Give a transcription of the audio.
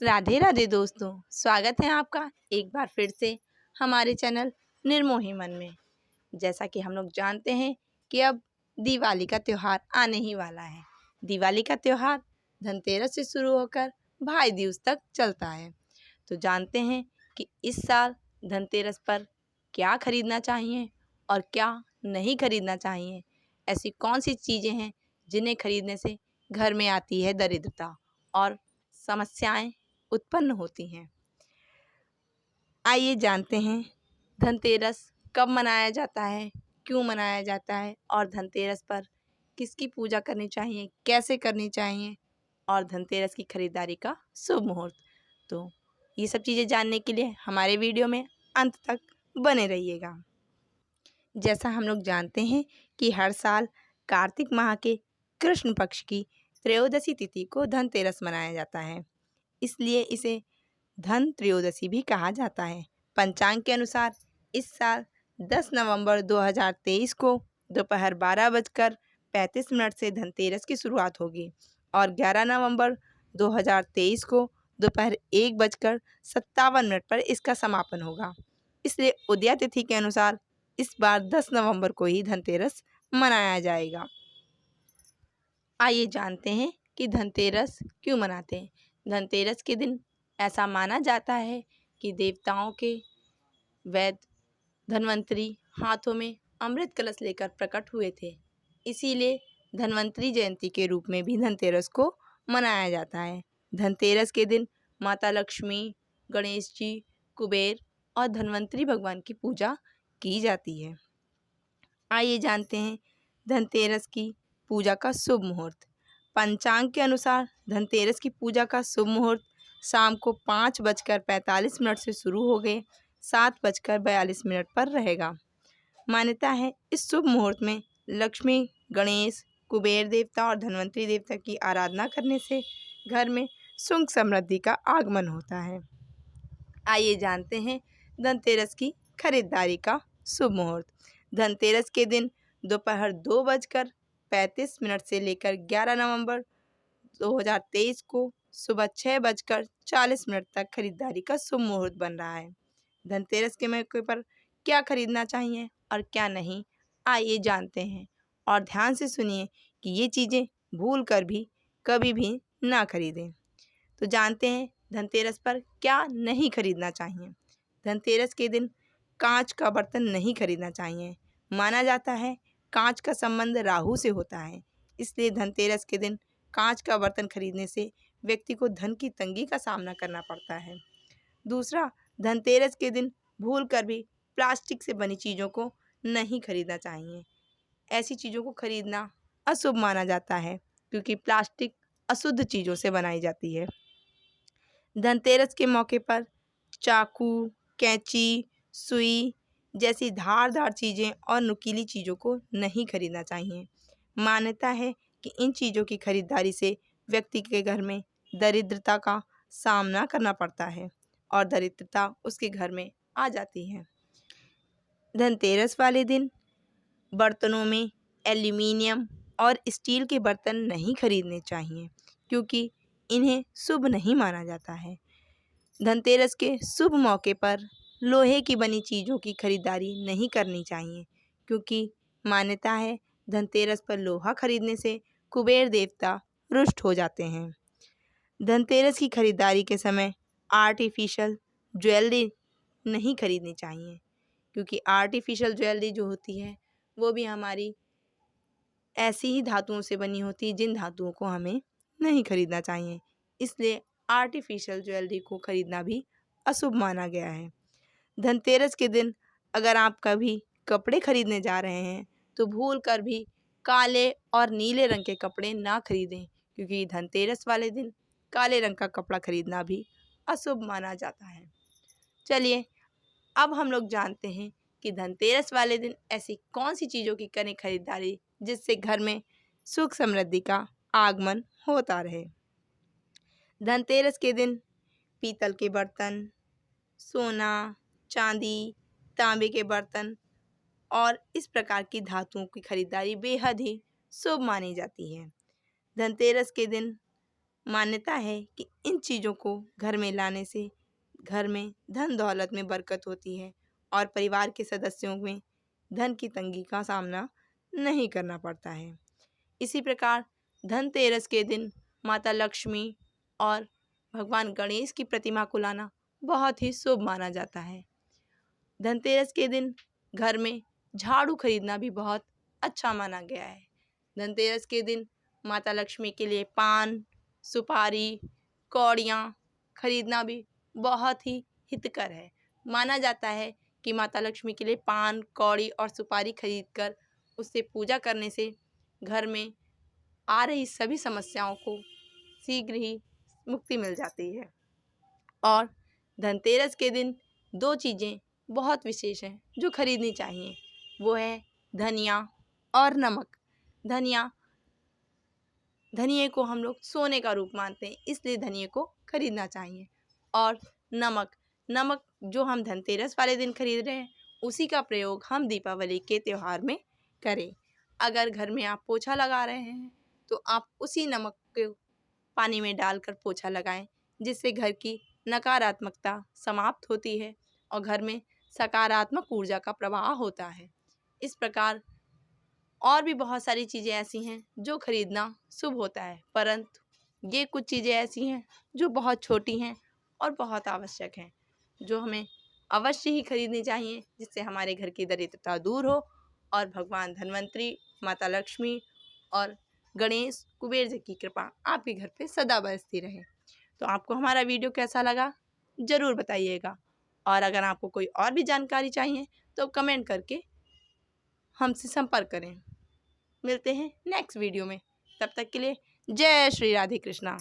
राधे राधे दोस्तों, स्वागत है आपका एक बार फिर से हमारे चैनल निर्मोही मन में। जैसा कि हम लोग जानते हैं कि अब दिवाली का त्यौहार आने ही वाला है। दिवाली का त्यौहार धनतेरस से शुरू होकर भाई दूज तक चलता है। तो जानते हैं कि इस साल धनतेरस पर क्या खरीदना चाहिए और क्या नहीं खरीदना चाहिए। ऐसी कौन सी चीज़ें हैं जिन्हें खरीदने से घर में आती है दरिद्रता और समस्याएं उत्पन्न होती हैं। आइए जानते हैं धनतेरस कब मनाया जाता है, क्यों मनाया जाता है और धनतेरस पर किसकी पूजा करनी चाहिए, कैसे करनी चाहिए और धनतेरस की खरीदारी का शुभ मुहूर्त। तो ये सब चीज़ें जानने के लिए हमारे वीडियो में अंत तक बने रहिएगा। जैसा हम लोग जानते हैं कि हर साल कार्तिक माह के कृष्ण पक्ष की त्रयोदशी तिथि को धनतेरस मनाया जाता है, इसलिए इसे धन त्रयोदशी भी कहा जाता है। पंचांग के अनुसार इस साल 10 नवंबर 2023 को दोपहर 12:35 से धनतेरस की शुरुआत होगी और 11 नवंबर 2023 को दोपहर 1:57 पर इसका समापन होगा। इसलिए उदया तिथि के अनुसार इस बार 10 नवंबर को ही धनतेरस मनाया जाएगा। आइए जानते हैं कि धनतेरस क्यों मनाते हैं। धनतेरस के दिन ऐसा माना जाता है कि देवताओं के वैद्य धन्वंतरी हाथों में अमृत कलश लेकर प्रकट हुए थे, इसीलिए धन्वंतरी जयंती के रूप में भी धनतेरस को मनाया जाता है। धनतेरस के दिन माता लक्ष्मी, गणेश जी, कुबेर और धन्वंतरी भगवान की पूजा की जाती है। आइए जानते हैं धनतेरस की पूजा का शुभ मुहूर्त। पंचांग के अनुसार धनतेरस की पूजा का शुभ मुहूर्त शाम को 5:45 से शुरू हो गए 7:42 पर रहेगा। मान्यता है इस शुभ मुहूर्त में लक्ष्मी, गणेश, कुबेर देवता और धन्वंतरी देवता की आराधना करने से घर में सुख समृद्धि का आगमन होता है। आइए जानते हैं धनतेरस की खरीदारी का शुभ मुहूर्त। धनतेरस के दिन दोपहर 2:35 से लेकर 11 नवंबर 2023 को सुबह 6:40 तक खरीदारी का शुभ मुहूर्त बन रहा है। धनतेरस के मौके पर क्या खरीदना चाहिए और क्या नहीं, आइए जानते हैं और ध्यान से सुनिए कि ये चीज़ें भूल कर भी कभी भी ना खरीदें। तो जानते हैं धनतेरस पर क्या नहीं खरीदना चाहिए। धनतेरस के दिन कांच का बर्तन नहीं खरीदना चाहिए। माना जाता है कांच का संबंध राहु से होता है, इसलिए धनतेरस के दिन कांच का बर्तन खरीदने से व्यक्ति को धन की तंगी का सामना करना पड़ता है। दूसरा, धनतेरस के दिन भूलकर भी प्लास्टिक से बनी चीज़ों को नहीं खरीदना चाहिए। ऐसी चीज़ों को खरीदना अशुभ माना जाता है क्योंकि प्लास्टिक अशुद्ध चीज़ों से बनाई जाती है। धनतेरस के मौके पर चाकू, कैंची, सुई जैसी धारदार चीज़ें और नुकीली चीज़ों को नहीं खरीदना चाहिए। मान्यता है कि इन चीज़ों की खरीदारी से व्यक्ति के घर में दरिद्रता का सामना करना पड़ता है और दरिद्रता उसके घर में आ जाती है। धनतेरस वाले दिन बर्तनों में एल्यूमीनियम और स्टील के बर्तन नहीं खरीदने चाहिए क्योंकि इन्हें शुभ नहीं माना जाता है। धनतेरस के शुभ मौके पर लोहे की बनी चीज़ों की खरीदारी नहीं करनी चाहिए क्योंकि मान्यता है धनतेरस पर लोहा खरीदने से कुबेर देवता रुष्ट हो जाते हैं। धनतेरस की खरीदारी के समय आर्टिफिशियल ज्वेलरी नहीं खरीदनी चाहिए क्योंकि आर्टिफिशियल ज्वेलरी जो होती है वो भी हमारी ऐसी ही धातुओं से बनी होती है जिन धातुओं को हमें नहीं खरीदना चाहिए, इसलिए आर्टिफिशियल ज्वेलरी को खरीदना भी अशुभ माना गया है। धनतेरस के दिन अगर आप कभी कपड़े खरीदने जा रहे हैं तो भूल कर भी काले और नीले रंग के कपड़े ना खरीदें क्योंकि धनतेरस वाले दिन काले रंग का कपड़ा खरीदना भी अशुभ माना जाता है। चलिए अब हम लोग जानते हैं कि धनतेरस वाले दिन ऐसी कौन सी चीज़ों की करें खरीदारी जिससे घर में सुख समृद्धि का आगमन होता रहे। धनतेरस के दिन पीतल के बर्तन, सोना, चांदी, तांबे के बर्तन और इस प्रकार की धातुओं की खरीदारी बेहद ही शुभ मानी जाती है। धनतेरस के दिन मान्यता है कि इन चीज़ों को घर में लाने से घर में धन दौलत में बरकत होती है और परिवार के सदस्यों में धन की तंगी का सामना नहीं करना पड़ता है। इसी प्रकार धनतेरस के दिन माता लक्ष्मी और भगवान गणेश की प्रतिमा को लाना बहुत ही शुभ माना जाता है। धनतेरस के दिन घर में झाड़ू खरीदना भी बहुत अच्छा माना गया है। धनतेरस के दिन माता लक्ष्मी के लिए पान, सुपारी, कौड़ियाँ खरीदना भी बहुत ही हितकर है। माना जाता है कि माता लक्ष्मी के लिए पान, कौड़ी और सुपारी खरीदकर उससे पूजा करने से घर में आ रही सभी समस्याओं को शीघ्र ही मुक्ति मिल जाती है। और धनतेरस के दिन 2 चीज़ें बहुत विशेष हैं जो खरीदनी चाहिए, वो है धनिया और नमक। धनिये को हम लोग सोने का रूप मानते हैं, इसलिए धनिये को खरीदना चाहिए। और नमक जो हम धनतेरस वाले दिन खरीद रहे हैं, उसी का प्रयोग हम दीपावली के त्यौहार में करें। अगर घर में आप पोछा लगा रहे हैं तो आप उसी नमक को पानी में डालकर पोछा लगाएं, जिससे घर की नकारात्मकता समाप्त होती है और घर में सकारात्मक ऊर्जा का प्रवाह होता है। इस प्रकार और भी बहुत सारी चीज़ें ऐसी हैं जो खरीदना शुभ होता है, परंतु ये कुछ चीज़ें ऐसी हैं जो बहुत छोटी हैं और बहुत आवश्यक हैं, जो हमें अवश्य ही खरीदनी चाहिए, जिससे हमारे घर की दरिद्रता दूर हो और भगवान धन्वंतरी, माता लक्ष्मी और गणेश कुबेर जी की कृपा आपके घर पे सदा बरसती रहे। तो आपको हमारा वीडियो कैसा लगा ज़रूर बताइएगा, और अगर आपको कोई और भी जानकारी चाहिए तो कमेंट करके हमसे संपर्क करें। मिलते हैं नेक्स्ट वीडियो में, तब तक के लिए जय श्री राधे कृष्णा।